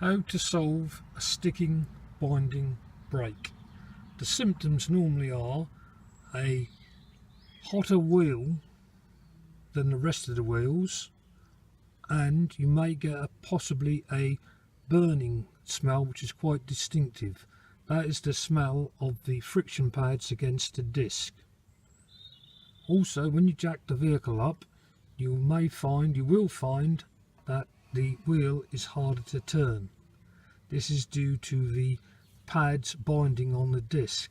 How to solve a sticking binding brake. The symptoms normally are a hotter wheel than the rest of the wheels, and you may get possibly a burning smell which is quite distinctive. That is the smell of the friction pads against the disc. Also, when you jack the vehicle up, you will find that the wheel is harder to turn. This is due to the pads binding on the disc.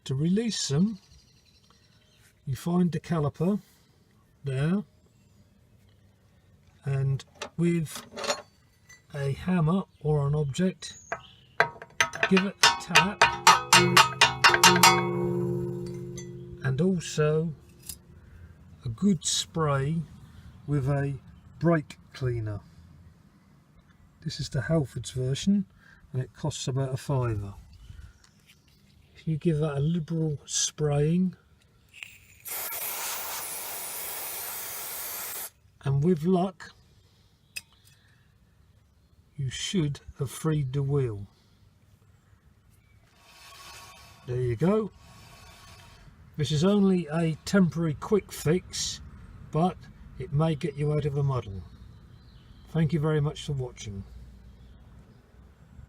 To release them, you find the caliper there, and with a hammer or an object, give it a tap, and also a good spray with a brake cleaner. This is the Halfords version and it costs about £5. If you give that a liberal spraying, and with luck you should have freed the wheel. There you go. This is only a temporary quick fix, but it may get you out of a muddle. Thank you very much for watching.